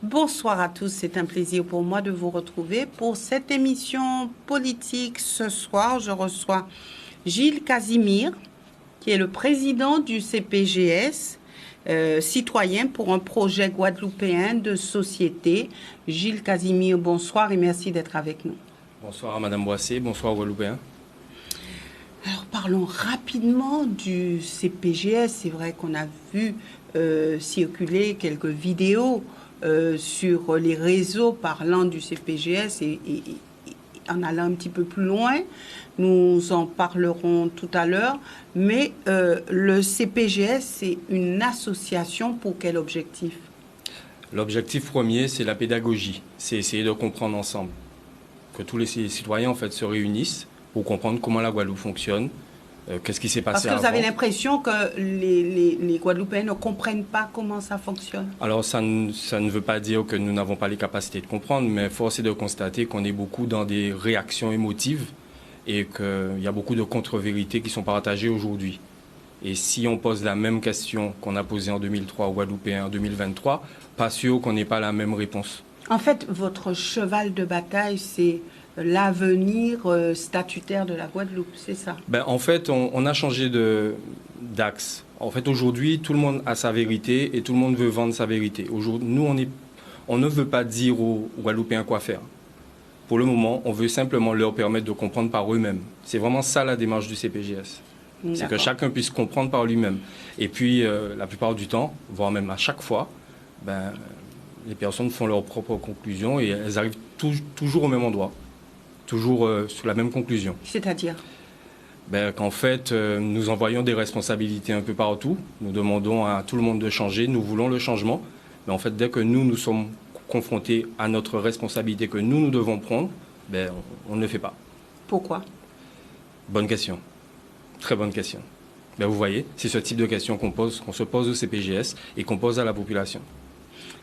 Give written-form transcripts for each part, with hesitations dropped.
Bonsoir à tous, c'est un plaisir pour moi de vous retrouver pour cette émission politique. Ce soir, je reçois Gilles Casimir, qui est le président du CPGS, citoyen pour un projet guadeloupéen de société. Gilles Casimir, bonsoir et merci d'être avec nous. Bonsoir à Madame Boissé, bonsoir aux Guadeloupéens. Alors parlons rapidement du CPGS. C'est vrai qu'on a vu circuler quelques vidéos sur les réseaux parlant du CPGS et en allant un petit peu plus loin. Nous en parlerons tout à l'heure. Mais le CPGS, c'est une association pour quel objectif? L'objectif premier, c'est la pédagogie. C'est essayer de comprendre ensemble. Que tous les citoyens en fait, se réunissent pour comprendre comment la Guadeloupe fonctionne, qu'est-ce qui s'est passé avant. Parce que vous avez l'impression que les Guadeloupéens ne comprennent pas comment ça fonctionne? Alors, ça ne veut pas dire que nous n'avons pas les capacités de comprendre, mais force est de constater qu'on est beaucoup dans des réactions émotives et qu'il y a beaucoup de contre-vérités qui sont partagées aujourd'hui. Et si on pose la même question qu'on a posée en 2003 aux Guadeloupéens en 2023, pas sûr qu'on n'ait pas la même réponse. En fait, votre cheval de bataille, c'est l'avenir statutaire de la Guadeloupe, c'est ça? En fait, on a changé d'axe. En fait, aujourd'hui, tout le monde a sa vérité et tout le monde veut vendre sa vérité. Nous, on ne veut pas dire aux Guadeloupéens quoi faire. Pour le moment, on veut simplement leur permettre de comprendre par eux-mêmes. C'est vraiment ça la démarche du CPGS. C'est que chacun puisse comprendre par lui-même. Et puis, la plupart du temps, voire même à chaque fois, les personnes font leurs propres conclusions et elles arrivent toujours au même endroit, toujours sur la même conclusion. C'est-à-dire qu'en fait, nous envoyons des responsabilités un peu partout. Nous demandons à tout le monde de changer. Nous voulons le changement. Mais en fait, dès que nous sommes confrontés à notre responsabilité que nous devons prendre, on ne le fait pas. Pourquoi? Bonne question. Très bonne question. Vous voyez, c'est ce type de question qu'on se pose au CPGS et qu'on pose à la population.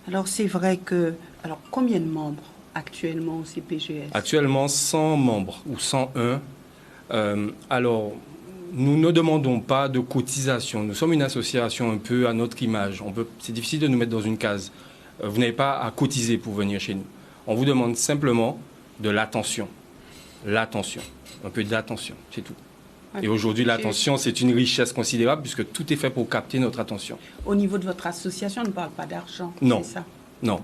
Alors, c'est vrai que... Alors, combien de membres actuellement au CPGS? Actuellement, 100 membres ou 101. Alors, nous ne demandons pas de cotisation. Nous sommes une association un peu à notre image. C'est difficile de nous mettre dans une case. Vous n'avez pas à cotiser pour venir chez nous. On vous demande simplement de l'attention. L'attention. Un peu d'attention, c'est tout. Et aujourd'hui, l'attention, c'est une richesse considérable puisque tout est fait pour capter notre attention. Au niveau de votre association, on ne parle pas d'argent, non. C'est ça? Non,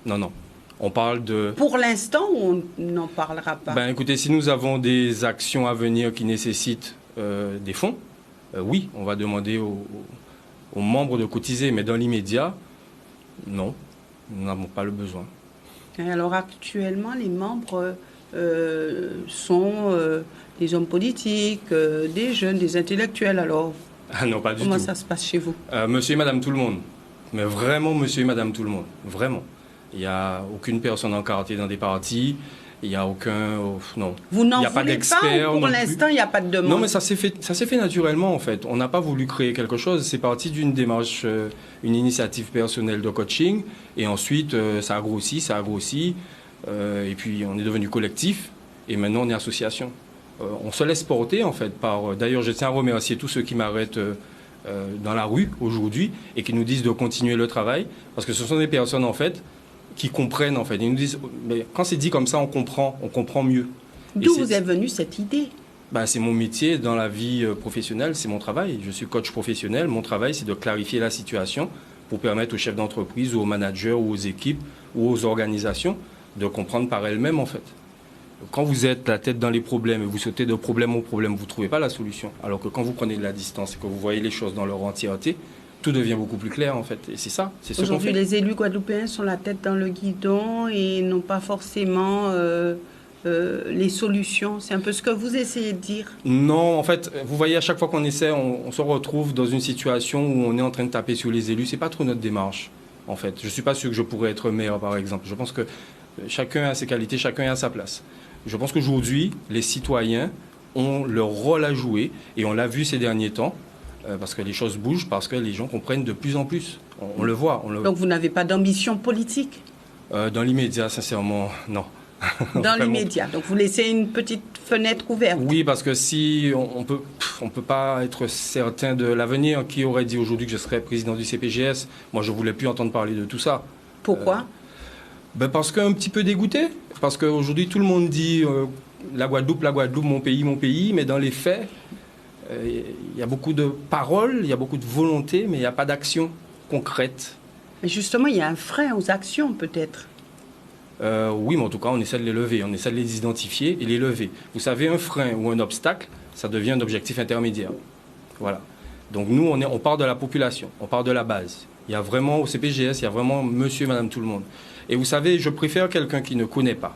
non, non. On parle de... Pour l'instant, on n'en parlera pas? Écoutez, si nous avons des actions à venir qui nécessitent des fonds, oui, on va demander aux membres de cotiser. Mais dans l'immédiat, non, nous n'avons pas le besoin. Et alors, actuellement, les membres sont... des hommes politiques, des jeunes, des intellectuels, alors non, pas du tout. Comment ça se passe chez vous? Monsieur et Madame tout le monde. Mais vraiment Monsieur et Madame tout le monde. Vraiment. Il n'y a aucune personne encartée dans des partis. Il n'y a aucun... non. Vous n'en voulez pas ou pour l'instant, il n'y a pas de demande? Non, mais ça s'est fait naturellement, en fait. On n'a pas voulu créer quelque chose. C'est parti d'une démarche, une initiative personnelle de coaching. Et ensuite, ça a grossi. Et puis, on est devenu collectif. Et maintenant, on est association. On se laisse porter, en fait, par... D'ailleurs, je tiens à remercier tous ceux qui m'arrêtent dans la rue aujourd'hui et qui nous disent de continuer le travail. Parce que ce sont des personnes, en fait, qui comprennent, en fait. Ils nous disent, mais quand c'est dit comme ça, on comprend mieux. D'où vous est venue cette idée? C'est mon métier dans la vie professionnelle, c'est mon travail. Je suis coach professionnel. Mon travail, c'est de clarifier la situation pour permettre aux chefs d'entreprise ou aux managers ou aux équipes ou aux organisations de comprendre par elles-mêmes, en fait. Quand vous êtes la tête dans les problèmes et vous sautez de problème en problème, vous ne trouvez pas la solution. Alors que quand vous prenez de la distance et que vous voyez les choses dans leur entièreté, tout devient beaucoup plus clair, en fait. Et c'est ça, c'est ce qu'on fait. Aujourd'hui, les élus guadeloupéens sont la tête dans le guidon et n'ont pas forcément les solutions. C'est un peu ce que vous essayez de dire? Non, en fait, vous voyez, à chaque fois qu'on essaie, on se retrouve dans une situation où on est en train de taper sur les élus. C'est pas trop notre démarche, en fait. Je ne suis pas sûr que je pourrais être maire, par exemple. Je pense que chacun a ses qualités, chacun a sa place. Je pense qu'aujourd'hui, les citoyens ont leur rôle à jouer et on l'a vu ces derniers temps parce que les choses bougent, parce que les gens comprennent de plus en plus. On le voit. Donc vous n'avez pas d'ambition politique? Dans l'immédiat, sincèrement, non. Dans l'immédiat. Donc vous laissez une petite fenêtre ouverte? Oui, parce que si on peut pas être certain de l'avenir. Qui aurait dit aujourd'hui que je serais président du CPGS? Moi, je ne voulais plus entendre parler de tout ça. Pourquoi? Ben parce qu'un petit peu dégoûté. Parce qu'aujourd'hui, tout le monde dit la Guadeloupe, mon pays, mais dans les faits, il y a beaucoup de paroles, il y a beaucoup de volonté, mais il n'y a pas d'action concrète. Mais justement, il y a un frein aux actions, peut-être. Oui, mais en tout cas, on essaie de les lever, on essaie de les identifier et les lever. Vous savez, un frein ou un obstacle, ça devient un objectif intermédiaire. Voilà. Donc nous, on part de la population, on part de la base. Il y a vraiment, au CPGS, il y a vraiment monsieur et madame tout le monde. Et vous savez, je préfère quelqu'un qui ne connaît pas,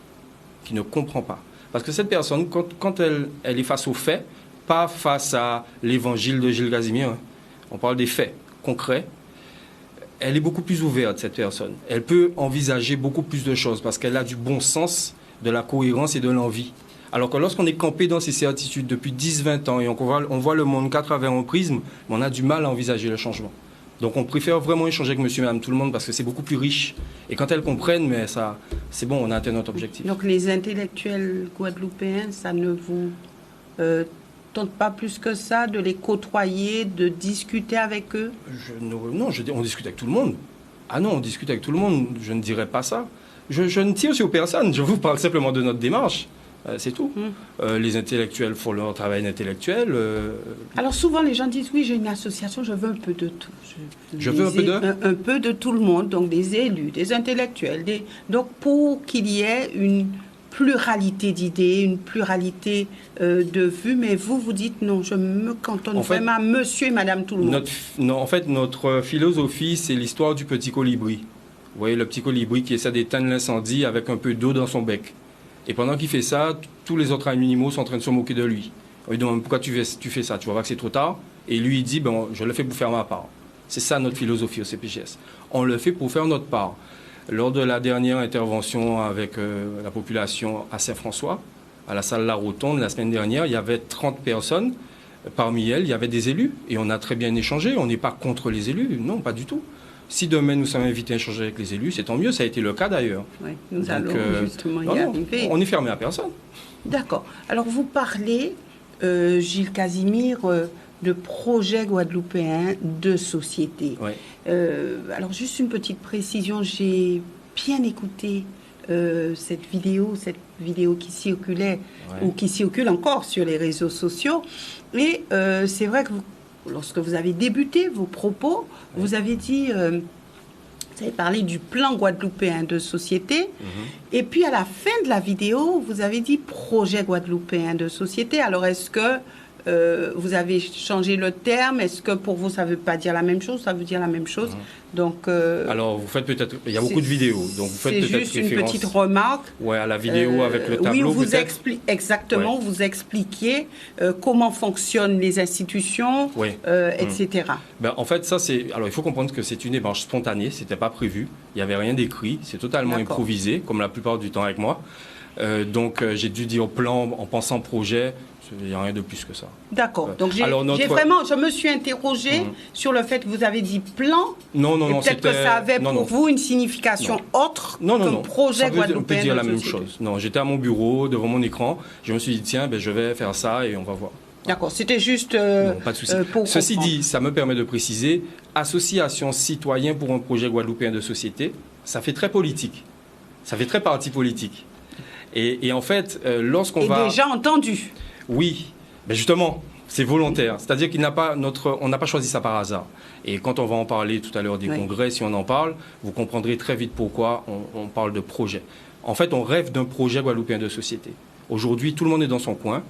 qui ne comprend pas. Parce que cette personne, quand elle est face aux faits, pas face à l'évangile de Gilles Casimir, hein, on parle des faits concrets, elle est beaucoup plus ouverte, cette personne. Elle peut envisager beaucoup plus de choses parce qu'elle a du bon sens, de la cohérence et de l'envie. Alors que lorsqu'on est campé dans ces certitudes depuis 10-20 ans et on voit le monde qu'à travers un prisme, on a du mal à envisager le changement. Donc on préfère vraiment échanger avec monsieur et madame tout le monde parce que c'est beaucoup plus riche. Et quand elles comprennent, mais ça, c'est bon, on a atteint notre objectif. Donc les intellectuels guadeloupéens, ça ne vous tente pas plus que ça de les côtoyer, de discuter avec eux? Non, on discute avec tout le monde. Ah non, on discute avec tout le monde, je ne dirais pas ça. Je ne tire sur personne, je vous parle simplement de notre démarche. C'est tout. Les intellectuels font leur travail intellectuel. Alors souvent les gens disent oui, j'ai une association, je veux un peu de tout. Je veux un peu de tout le monde, donc des élus, des intellectuels, donc pour qu'il y ait une pluralité d'idées, une pluralité de vues, mais vous dites non, je me cantonne vraiment à monsieur et madame tout le monde. En fait, notre philosophie, c'est l'histoire du petit colibri. Vous voyez, le petit colibri qui essaie d'éteindre l'incendie avec un peu d'eau dans son bec. Et pendant qu'il fait ça, tous les autres animaux sont en train de se moquer de lui. On lui demande pourquoi tu fais ça, tu vas voir que c'est trop tard. Et lui, il dit, je le fais pour faire ma part. C'est ça notre philosophie au CPGS. On le fait pour faire notre part. Lors de la dernière intervention avec la population à Saint-François, à la salle La Rotonde, la semaine dernière, il y avait 30 personnes. Parmi elles, il y avait des élus. Et on a très bien échangé. On n'est pas contre les élus. Non, pas du tout. Si demain nous sommes invités à échanger avec les élus, c'est tant mieux. Ça a été le cas d'ailleurs. Oui, nous allons justement y arriver. On n'est fermé à personne. D'accord. Alors vous parlez, Gilles Casimir, de projets guadeloupéens de société. Oui. Alors juste une petite précision, j'ai bien écouté cette vidéo qui circulait ou qui circule encore sur les réseaux sociaux. Et c'est vrai que lorsque vous avez débuté vos propos, vous avez dit, vous avez parlé du plan guadeloupéen de société, et puis à la fin de la vidéo, vous avez dit projet guadeloupéen de société. Alors est-ce que vous avez changé le terme? Est-ce que pour vous, ça ne veut pas dire la même chose? Ça veut dire la même chose. Donc, alors, vous faites peut-être... Il y a beaucoup de vidéos, donc vous faites peut-être référence... C'est juste une petite remarque. Ouais, à la vidéo avec le tableau, oui, exactement, vous expliquez comment fonctionnent les institutions, etc. En fait, ça, c'est... Alors, il faut comprendre que c'est une démarche spontanée, ce n'était pas prévu. Il n'y avait rien d'écrit, c'est totalement improvisé, comme la plupart du temps avec moi. Donc, j'ai dû dire plan en pensant projet. Il n'y a rien de plus que ça. D'accord. Donc, je me suis interrogée sur le fait que vous avez dit plan. Non. Peut-être que ça avait pour vous une signification autre que projet guadeloupéen. On peut dire la même chose. Non, j'étais à mon bureau, devant mon écran. Je me suis dit, tiens, je vais faire ça et on va voir. D'accord. C'était juste pas de souci. pour Ceci comprendre. dit, ça me permet de préciser, association citoyen pour un projet guadeloupéen de société, ça fait très politique. Ça fait très parti politique. Et en fait, lorsqu'on va... déjà entendu. Oui, mais justement, c'est volontaire. C'est-à-dire qu'on n'a pas choisi ça par hasard. Et quand on va en parler tout à l'heure des congrès, si on en parle, vous comprendrez très vite pourquoi on parle de projet. En fait, on rêve d'un projet guadeloupéen de société. Aujourd'hui, tout le monde est dans son coin.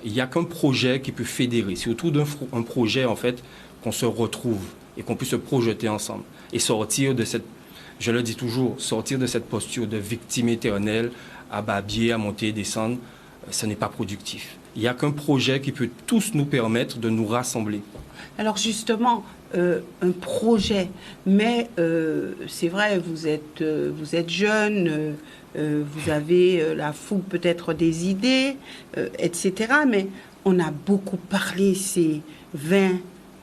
Il n'y a qu'un projet qui peut fédérer. C'est autour d'un projet, en fait, qu'on se retrouve et qu'on puisse se projeter ensemble. Et sortir de cette, je le dis toujours, sortir de cette posture de victime éternelle, à babiller, à monter et descendre. Ce n'est pas productif. Il n'y a qu'un projet qui peut tous nous permettre de nous rassembler. Alors justement, un projet, mais c'est vrai, vous êtes jeune, vous avez la fougue peut-être des idées, etc. Mais on a beaucoup parlé ces 20,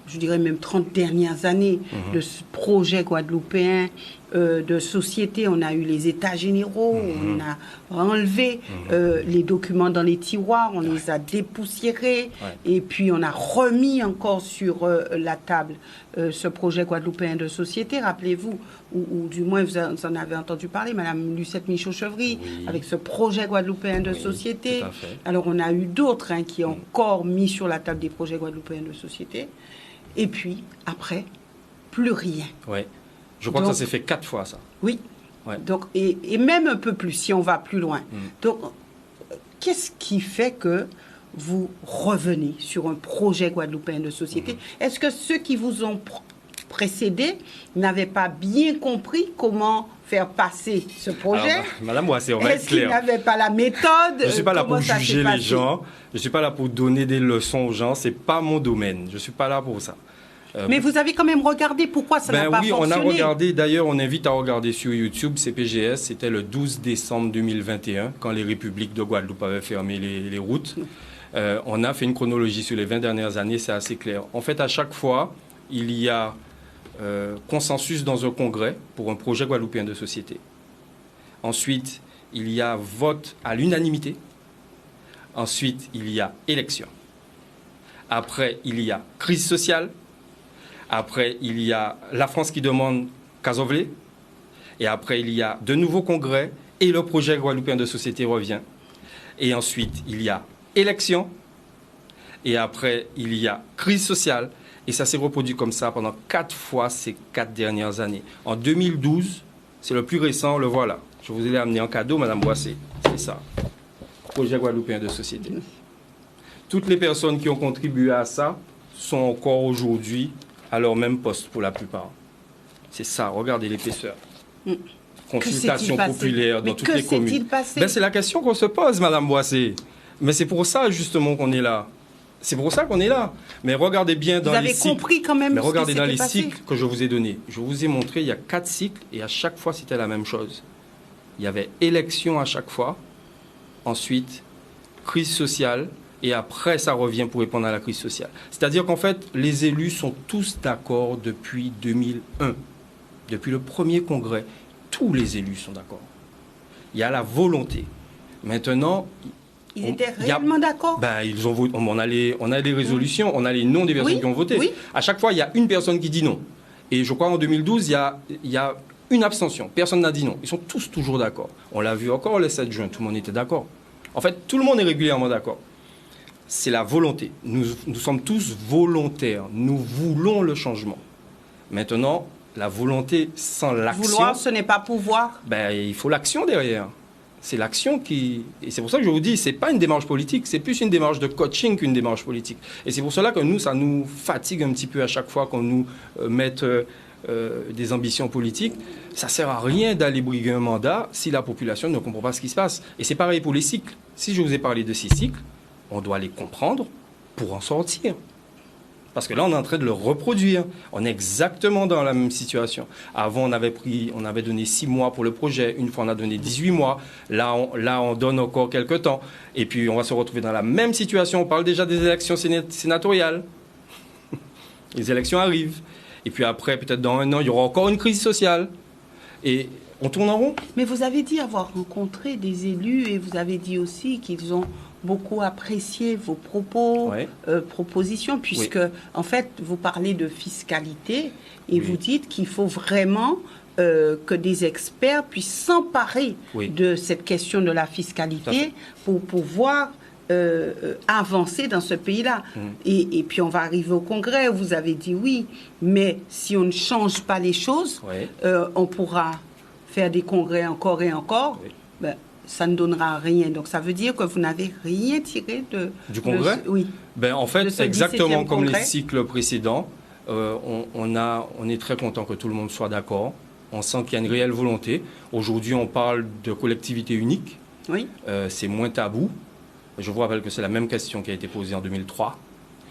je dirais même 30 dernières années de ce projet guadeloupéen de société, on a eu les états généraux, on a enlevé les documents dans les tiroirs, on les a dépoussiérés, et puis on a remis encore sur la table ce projet guadeloupéen de société, rappelez-vous, ou du moins vous en avez entendu parler, Madame Lucette Michaud-Chevry, avec ce projet guadeloupéen de société. Alors on a eu d'autres qui ont encore mis sur la table des projets guadeloupéens de société, et puis après, plus rien. Ouais. Je crois que ça s'est fait 4 fois, ça. Oui. Ouais. Donc, et même un peu plus, si on va plus loin. Donc, qu'est-ce qui fait que vous revenez sur un projet guadeloupéen de société? Est-ce que ceux qui vous ont précédé n'avaient pas bien compris comment faire passer ce projet? Alors, Madame Boissé, on va être clair. Est-ce qu'ils n'avaient pas la méthode? Je ne suis pas là pour juger les gens. Je ne suis pas là pour donner des leçons aux gens. Ce n'est pas mon domaine. Je ne suis pas là pour ça. Mais vous avez quand même regardé pourquoi ça n'a pas fonctionné? Oui, on a regardé. D'ailleurs, on invite à regarder sur YouTube CPGS. C'était le 12 décembre 2021, quand les républiques de Guadeloupe avaient fermé les routes. On a fait une chronologie sur les 20 dernières années, c'est assez clair. En fait, à chaque fois, il y a consensus dans un congrès pour un projet guadeloupéen de société. Ensuite, il y a vote à l'unanimité. Ensuite, il y a élection. Après, il y a crise sociale. Après, il y a la France qui demande Cazovelé. Et après, il y a de nouveaux congrès et le projet guadeloupéen de société revient. Et ensuite, il y a élection. Et après, il y a crise sociale. Et ça s'est reproduit comme ça pendant 4 fois ces 4 dernières années. En 2012, c'est le plus récent, le voilà. Je vous l'ai amené en cadeau, Madame Boissé. C'est ça. Projet guadeloupéen de société. Toutes les personnes qui ont contribué à ça sont encore aujourd'hui à leur même poste pour la plupart. C'est ça, regardez l'épaisseur. Consultation populaire dans toutes les communes. C'est la question qu'on se pose, Madame Boissé. Mais c'est pour ça justement qu'on est là. C'est pour ça qu'on est là. Mais regardez bien dans les cycles. Vous avez compris quand même. Mais regardez dans les cycles que je vous ai donnés. Je vous ai montré, il y a 4 cycles et à chaque fois c'était la même chose. Il y avait élection à chaque fois. Ensuite, crise sociale. Et après, ça revient pour répondre à la crise sociale. C'est-à-dire qu'en fait, les élus sont tous d'accord depuis 2001. Depuis le premier congrès, tous les élus sont d'accord. Il y a la volonté. Maintenant... Ils étaient réellement d'accord? Ils ont voté. On a des résolutions, on a les noms des personnes qui ont voté. Oui. À chaque fois, il y a une personne qui dit non. Et je crois qu'en 2012, il y a une abstention. Personne n'a dit non. Ils sont tous toujours d'accord. On l'a vu encore le 7 juin, tout le monde était d'accord. En fait, tout le monde est régulièrement d'accord. C'est la volonté. Nous sommes tous volontaires. Nous voulons le changement. Maintenant, la volonté sans l'action... Vouloir, ce n'est pas pouvoir. Il faut l'action derrière. C'est l'action qui... Et c'est pour ça que je vous dis, ce n'est pas une démarche politique, c'est plus une démarche de coaching qu'une démarche politique. Et c'est pour cela que nous, ça nous fatigue un petit peu à chaque fois qu'on nous mette des ambitions politiques. Ça ne sert à rien d'aller briguer un mandat si la population ne comprend pas ce qui se passe. Et c'est pareil pour les cycles. Si je vous ai parlé de 6 cycles, on doit les comprendre pour en sortir. Parce que là, on est en train de le reproduire. On est exactement dans la même situation. Avant, on avait donné 6 mois pour le projet. Une fois, on a donné 18 mois. Là, on donne encore quelques temps. Et puis, on va se retrouver dans la même situation. On parle déjà des élections sénatoriales. Les élections arrivent. Et puis après, peut-être dans 1 an, il y aura encore une crise sociale. Et on tourne en rond. Mais vous avez dit avoir rencontré des élus et vous avez dit aussi qu'ils ont beaucoup apprécié vos propos, propositions, puisque, en fait, vous parlez de fiscalité et vous dites qu'il faut vraiment que des experts puissent s'emparer de cette question de la fiscalité pour pouvoir avancer dans ce pays-là. Et puis, on va arriver au Congrès, vous avez dit oui, mais si on ne change pas les choses, on pourra faire des congrès encore et encore. Ça ne donnera rien. Donc, ça veut dire que vous n'avez rien tiré du congrès? Oui. En fait, exactement comme les cycles précédents, on est très content que tout le monde soit d'accord. On sent qu'il y a une réelle volonté. Aujourd'hui, on parle de collectivité unique. Oui. C'est moins tabou. Je vous rappelle que c'est la même question qui a été posée en 2003.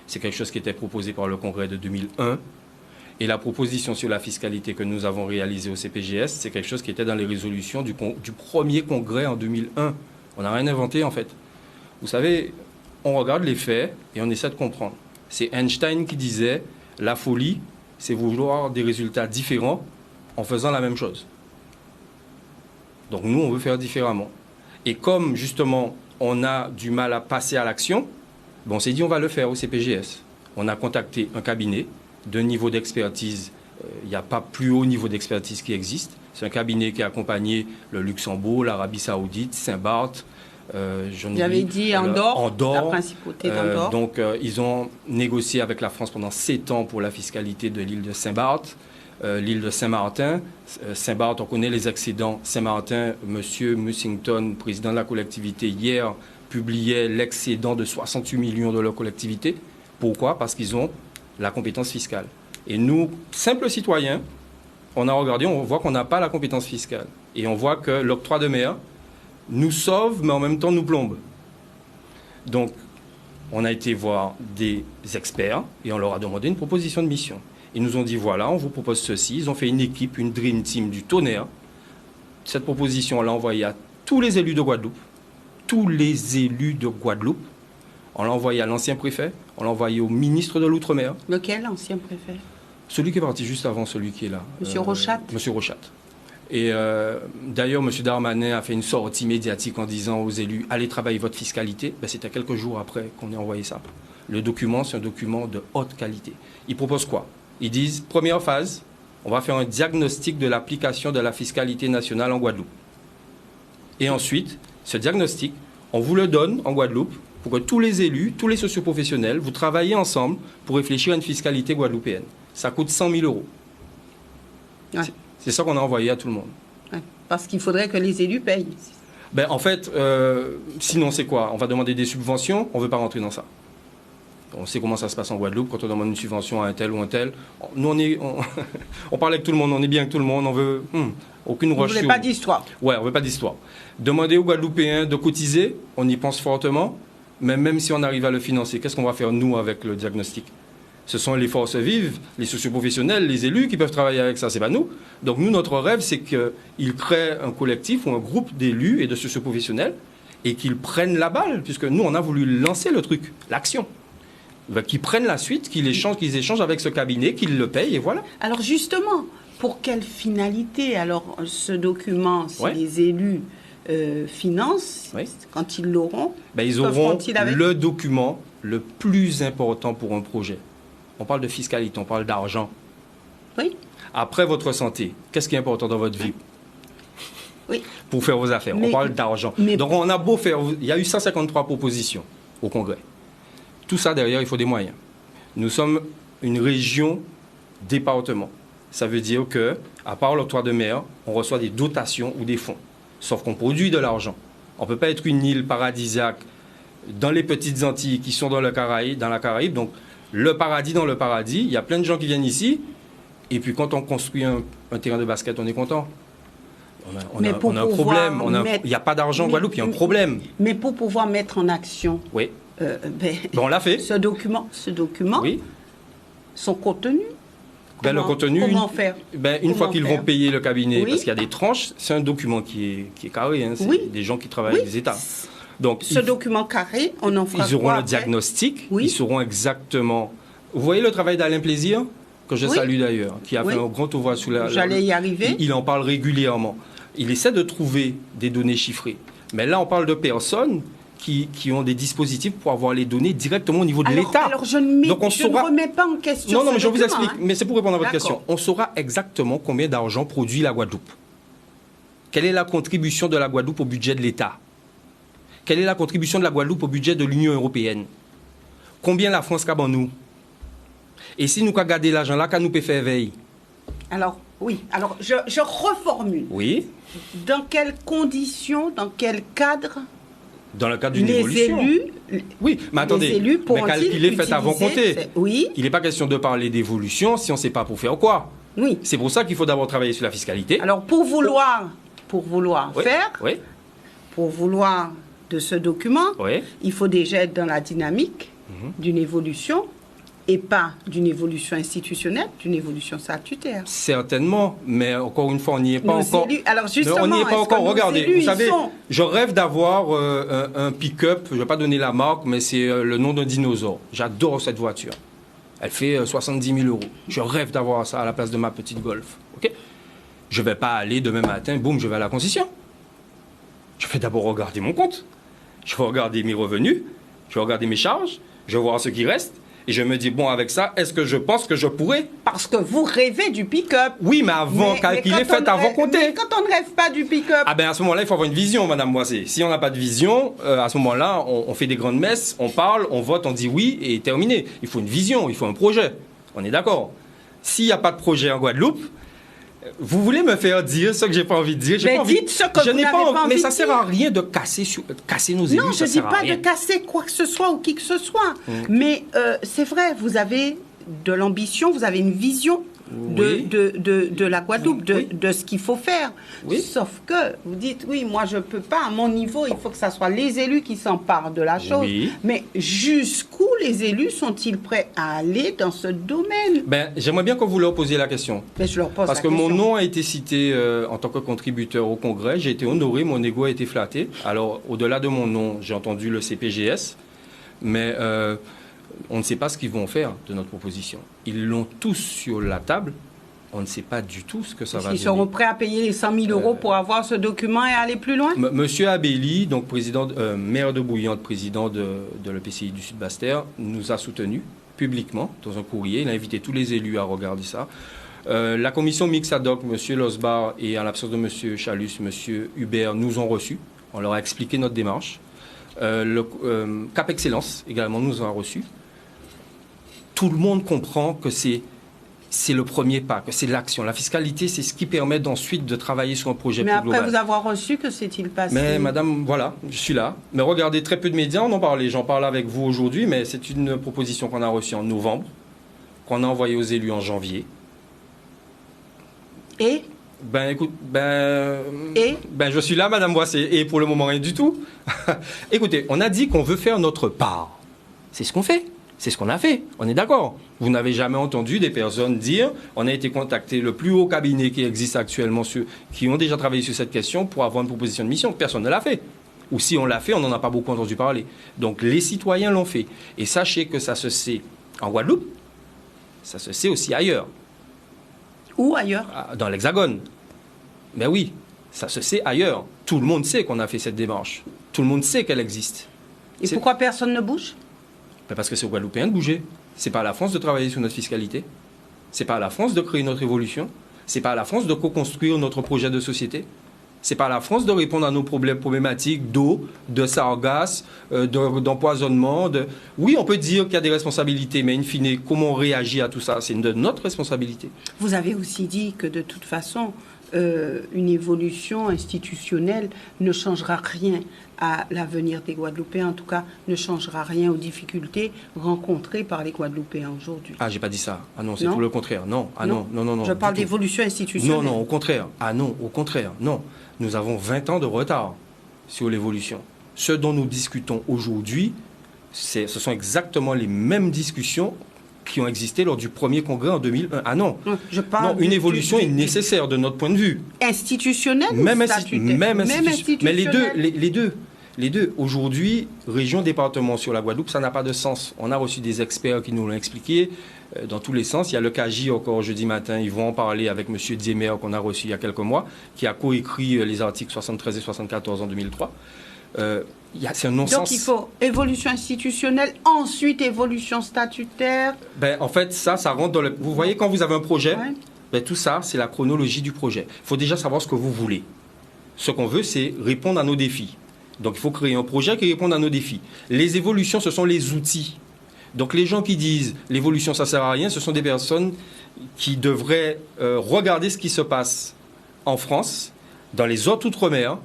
C'est quelque chose qui était proposé par le congrès de 2001. Et la proposition sur la fiscalité que nous avons réalisée au CPGS, c'est quelque chose qui était dans les résolutions du premier congrès en 2001. On n'a rien inventé, en fait. Vous savez, on regarde les faits et on essaie de comprendre. C'est Einstein qui disait « La folie, c'est vouloir des résultats différents en faisant la même chose ». Donc nous, on veut faire différemment. Et comme justement, on a du mal à passer à l'action, on s'est dit on va le faire au CPGS. On a contacté un cabinet d'un niveau d'expertise. Il n'y a pas plus haut niveau d'expertise qui existe. C'est un cabinet qui a accompagné le Luxembourg, l'Arabie Saoudite, Saint-Barth. J'avais dit Andorre, la principauté d'Andorre. Donc, ils ont négocié avec la France pendant 7 ans pour la fiscalité de l'île de Saint-Barth, l'île de Saint-Martin. Saint-Barth, on connaît les excédents. Saint-Martin, M. Mussington, président de la collectivité, hier, publiait l'excédent de 68 millions de leur collectivité. Pourquoi? Parce qu'ils ont la compétence fiscale. Et nous, simples citoyens, on a regardé, on voit qu'on n'a pas la compétence fiscale. Et on voit que l'octroi de mer nous sauve, mais en même temps nous plombe. Donc, on a été voir des experts et on leur a demandé une proposition de mission. Ils nous ont dit, voilà, on vous propose ceci. Ils ont fait une équipe, une dream team du tonnerre. Cette proposition, on l'a envoyée à tous les élus de Guadeloupe. Tous les élus de Guadeloupe. On l'a envoyé à l'ancien préfet, on l'a envoyé au ministre de l'Outre-mer. Lequel ancien préfet? Celui qui est parti juste avant celui qui est là. Monsieur Rochat. Monsieur Rochat. Et d'ailleurs, M. Darmanin a fait une sortie médiatique en disant aux élus, allez travailler votre fiscalité. Ben, c'était quelques jours après qu'on ait envoyé ça. Le document, c'est un document de haute qualité. Ils proposent quoi? Ils disent, première phase, on va faire un diagnostic de l'application de la fiscalité nationale en Guadeloupe. Et ensuite, ce diagnostic, on vous le donne en Guadeloupe pour que tous les élus, tous les socioprofessionnels, vous travaillez ensemble pour réfléchir à une fiscalité guadeloupéenne. Ça coûte 100 000 euros. Ouais. C'est ça qu'on a envoyé à tout le monde. Ouais. Parce qu'il faudrait que les élus payent. Ben, en fait, sinon c'est quoi? On va demander des subventions, on ne veut pas rentrer dans ça. On sait comment ça se passe en Guadeloupe, quand on demande une subvention à un tel ou un tel. Nous, on parle avec tout le monde, on est bien avec tout le monde, on veut aucune roche. Vous ne voulez pas d'histoire? Ouais, on ne veut pas d'histoire. Demander aux Guadeloupéens de cotiser, on y pense fortement, mais même si on arrive à le financer, qu'est-ce qu'on va faire, nous, avec le diagnostic? Ce sont les forces vives, les socioprofessionnels, les élus qui peuvent travailler avec ça, c'est pas nous. Donc nous, notre rêve, c'est qu'ils créent un collectif ou un groupe d'élus et de socioprofessionnels et qu'ils prennent la balle, puisque nous, on a voulu lancer le truc, l'action. Qu'ils prennent la suite, qu'ils échangent avec ce cabinet, qu'ils le payent, et voilà. Alors justement, pour quelle finalité, alors, ce document, si Ouais. les élus financent, Oui. quand ils l'auront, Ben, ils auront le document le plus important pour un projet. On parle de fiscalité, on parle d'argent. Oui. Après votre santé, qu'est-ce qui est important dans votre vie? Oui. Pour faire vos affaires, on parle d'argent. Donc on a beau faire, il y a eu 153 propositions au Congrès. Tout ça derrière, il faut des moyens. Nous sommes une région département. Ça veut dire que, à part l'octroi de mer, on reçoit des dotations ou des fonds. Sauf qu'on produit de l'argent. On ne peut pas être une île paradisiaque dans les petites Antilles qui sont dans la Caraïbe. Donc, le paradis dans le paradis, il y a plein de gens qui viennent ici. Et puis, quand on construit un terrain de basket, on est content. On a un problème. Il n'y a pas d'argent en Guadeloupe, il y a un problème. Mais pour pouvoir mettre en action... Oui. On l'a fait. Ce document, oui. Son contenu. Le contenu, comment faire? Une fois qu'ils vont payer le cabinet, parce qu'il y a des tranches, c'est un document qui est carré. Hein, c'est des gens qui travaillent avec les États. Donc, ce document carré, on en fera. Ils auront le diagnostic, ils sauront exactement. Vous voyez le travail d'Alain Plaisir, que je salue d'ailleurs, qui a fait un grand ouvrage sous la. J'allais y arriver. Il en parle régulièrement. Il essaie de trouver des données chiffrées. Mais là, on parle de personnes qui ont des dispositifs pour avoir les données directement au niveau de l'État. Alors, je ne remets pas en question. Non, mais je vous explique. Mais c'est pour répondre à votre question. On saura exactement combien d'argent produit la Guadeloupe. Quelle est la contribution de la Guadeloupe au budget de l'État? Quelle est la contribution de la Guadeloupe au budget de l'Union européenne? Combien la France cabe en nous? Et si nous avons gardé l'argent là, qu'à nous peut faire veille? Alors, oui. Alors, je reformule. Oui. Dans quelles conditions, dans quel cadre? Dans le cadre d'une évolution. Les élus... Oui, mais attendez, les élus mais calculer fait avant compter. Oui. Il n'est pas question de parler d'évolution si on ne sait pas pour faire quoi. Oui. C'est pour ça qu'il faut d'abord travailler sur la fiscalité. Alors, pour vouloir faire, pour vouloir de ce document, il faut déjà être dans la dynamique d'une évolution et pas d'une évolution institutionnelle, d'une évolution statutaire. Certainement, mais encore une fois, on n'y est pas encore. Alors justement, on n'y est pas encore. Regardez, vous savez, je rêve d'avoir un pick-up, je ne vais pas donner la marque, mais c'est le nom d'un dinosaure. J'adore cette voiture. Elle fait 70 000 euros. Je rêve d'avoir ça à la place de ma petite Golf. Okay, je ne vais pas aller demain matin, boum, je vais à la concession. je vais d'abord regarder mon compte. Je vais regarder mes revenus, je vais regarder mes charges, je vais voir ce qui reste. Et je me dis, bon, avec ça, est-ce que je pense que je pourrais? Parce que vous rêvez du pick-up. Oui, mais avant calculer, faites avant compter. Mais quand on ne rêve pas du pick-up. Ah ben à ce moment-là, il faut avoir une vision, Madame Boissé. Si on n'a pas de vision, à ce moment-là, on fait des grandes messes, on parle, on vote, on dit oui et terminé. Il faut une vision, il faut un projet. On est d'accord. S'il n'y a pas de projet en Guadeloupe, vous voulez me faire dire ce que j'ai pas envie de dire? Mais dites ce que vous n'avez pas envie de dire. Mais ça sert à rien de casser nos élus. Non, je ne dis pas de casser quoi que ce soit ou qui que ce soit. Mais c'est vrai, vous avez de l'ambition, vous avez une vision de la Guadeloupe, de ce qu'il faut faire. Oui. Sauf que vous dites, oui, moi je ne peux pas, à mon niveau, il faut que ce soit les élus qui s'emparent de la chose. Oui. Mais jusqu'où les élus sont-ils prêts à aller dans ce domaine? J'aimerais bien que vous leur posiez la question. Mais je leur pose Parce que mon nom a été cité en tant que contributeur au Congrès. J'ai été honoré, mon ego a été flatté. Alors, au-delà de mon nom, j'ai entendu le CPGS. Mais on ne sait pas ce qu'ils vont faire de notre proposition. Ils l'ont tous sur la table. On ne sait pas du tout ce que ça va donner. Ils seront prêts à payer les 100 000 euros pour avoir ce document et aller plus loin? Monsieur Abelli, donc maire de Bouillante, président de l'EPCI du Sud-Basse-Terre, nous a soutenus publiquement dans un courrier. Il a invité tous les élus à regarder ça. La commission mixte ad hoc, monsieur Losbar et en l'absence de monsieur Chalus, monsieur Hubert, nous ont reçus. On leur a expliqué notre démarche. Le Cap Excellence également nous a reçus. Tout le monde comprend que c'est le premier pas, que c'est l'action. La fiscalité, c'est ce qui permet ensuite de travailler sur un projet plus global. Mais après vous avoir reçu, que s'est-il passé? Mais madame, voilà, je suis là. Mais regardez, très peu de médias en ont parlé. J'en parle avec vous aujourd'hui, mais c'est une proposition qu'on a reçue en novembre, qu'on a envoyée aux élus en janvier. Et je suis là, Madame Boissé, et pour le moment, rien du tout. Écoutez, on a dit qu'on veut faire notre part. C'est ce qu'on fait. C'est ce qu'on a fait. On est d'accord. Vous n'avez jamais entendu des personnes dire on a été contacté, le plus haut cabinet qui existe actuellement, qui ont déjà travaillé sur cette question pour avoir une proposition de mission. Personne ne l'a fait. Ou si on l'a fait, on n'en a pas beaucoup entendu parler. Donc les citoyens l'ont fait. Et sachez que ça se sait en Guadeloupe, ça se sait aussi ailleurs. Où ailleurs? Dans l'Hexagone. Ben oui, ça se sait ailleurs. Tout le monde sait qu'on a fait cette démarche. Tout le monde sait qu'elle existe. Et pourquoi personne ne bouge? Parce que c'est aux Guadeloupéens de bouger. C'est pas à la France de travailler sur notre fiscalité. C'est pas à la France de créer notre évolution. C'est pas à la France de co-construire notre projet de société. C'est pas à la France de répondre à nos problématiques d'eau, de sargasses, d'empoisonnement. Oui, on peut dire qu'il y a des responsabilités, mais in fine, comment on réagit à tout ça, c'est de notre responsabilité. Vous avez aussi dit que de toute façon, une évolution institutionnelle ne changera rien à l'avenir des Guadeloupéens, en tout cas ne changera rien aux difficultés rencontrées par les Guadeloupéens aujourd'hui. Ah, j'ai pas dit ça. Ah non, c'est tout le contraire. Non, ah non. Je parle d'évolution institutionnelle. Non, au contraire. Ah non, au contraire. Non. Nous avons 20 ans de retard sur l'évolution. Ce dont nous discutons aujourd'hui, ce sont exactement les mêmes discussions qui ont existé lors du premier congrès en 2001. Ah non, une évolution est nécessaire de notre point de vue. Institutionnelle même ou statutaire? Même institutionnelle. Mais les deux. Aujourd'hui, région, département sur la Guadeloupe, ça n'a pas de sens. On a reçu des experts qui nous l'ont expliqué dans tous les sens. Il y a le CAGI encore jeudi matin, ils vont en parler avec M. Diemer qu'on a reçu il y a quelques mois, qui a coécrit les articles 73 et 74 en 2003. C'est un non-sens. Donc il faut évolution institutionnelle, ensuite évolution statutaire. En fait, ça rentre dans le... Vous voyez, quand vous avez un projet, tout ça, c'est la chronologie du projet. Il faut déjà savoir ce que vous voulez. Ce qu'on veut, c'est répondre à nos défis. Donc il faut créer un projet qui réponde à nos défis. Les évolutions, ce sont les outils. Donc les gens qui disent l'évolution, ça ne sert à rien, ce sont des personnes qui devraient regarder ce qui se passe en France, dans les autres outre-mer,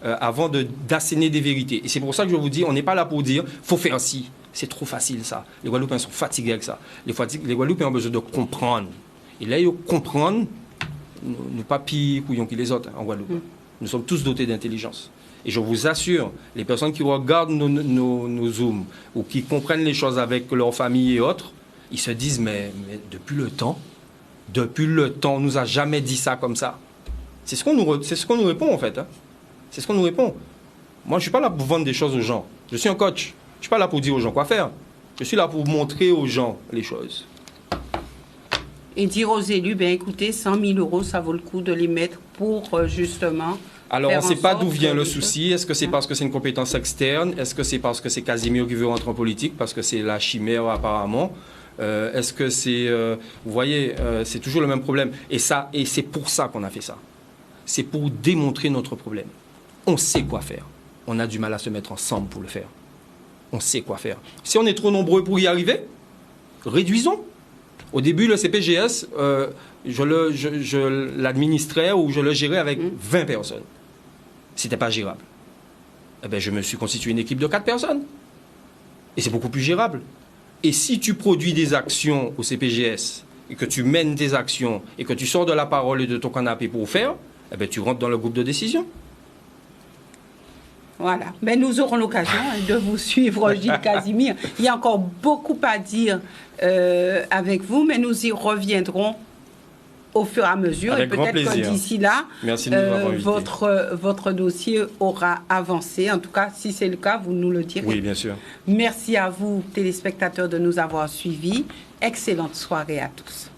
avant d'asséner des vérités. Et c'est pour ça que je vous dis, on n'est pas là pour dire « faut faire ci ». C'est trop facile, ça. Les Guadeloupéens sont fatigués avec ça. Les Guadeloupéens ont besoin de comprendre. Et là, ils comprennent, nous pas pire couillons que les autres en Guadeloupe. Nous sommes tous dotés d'intelligence. Et je vous assure, les personnes qui regardent nos Zooms ou qui comprennent les choses avec leur famille et autres, ils se disent « mais depuis le temps, on nous a jamais dit ça comme ça ». C'est ce qu'on nous répond, en fait. C'est ce qu'on nous répond. Moi, je ne suis pas là pour vendre des choses aux gens. Je suis un coach. Je ne suis pas là pour dire aux gens quoi faire. Je suis là pour montrer aux gens les choses. Et dire aux élus, écoutez, 100 000 euros, ça vaut le coup de les mettre pour justement Alors, on ne sait pas d'où vient le souci. souci. Est-ce que c'est parce que c'est une compétence externe? Est-ce que c'est parce que c'est Casimir qui veut rentrer en politique? Parce que c'est la chimère, apparemment. Est-ce que c'est... vous voyez, c'est toujours le même problème. Et c'est pour ça qu'on a fait ça. C'est pour démontrer notre problème. On sait quoi faire. On a du mal à se mettre ensemble pour le faire. On sait quoi faire. Si on est trop nombreux pour y arriver, réduisons. Au début, le CPGS, je l'administrais ou je le gérais avec 20 personnes. C'était pas gérable. Eh bien, je me suis constitué une équipe de 4 personnes. Et c'est beaucoup plus gérable. Et si tu produis des actions au CPGS, et que tu mènes tes actions, et que tu sors de la parole et de ton canapé pour faire, eh bien, tu rentres dans le groupe de décision. Voilà. Mais nous aurons l'occasion de vous suivre, Gilles Casimir. Il y a encore beaucoup à dire avec vous, mais nous y reviendrons au fur et à mesure. Avec et peut-être que d'ici là, merci de nous avoir invités. votre dossier aura avancé. En tout cas, si c'est le cas, vous nous le direz. Oui, bien sûr. Merci à vous, téléspectateurs, de nous avoir suivis. Excellente soirée à tous.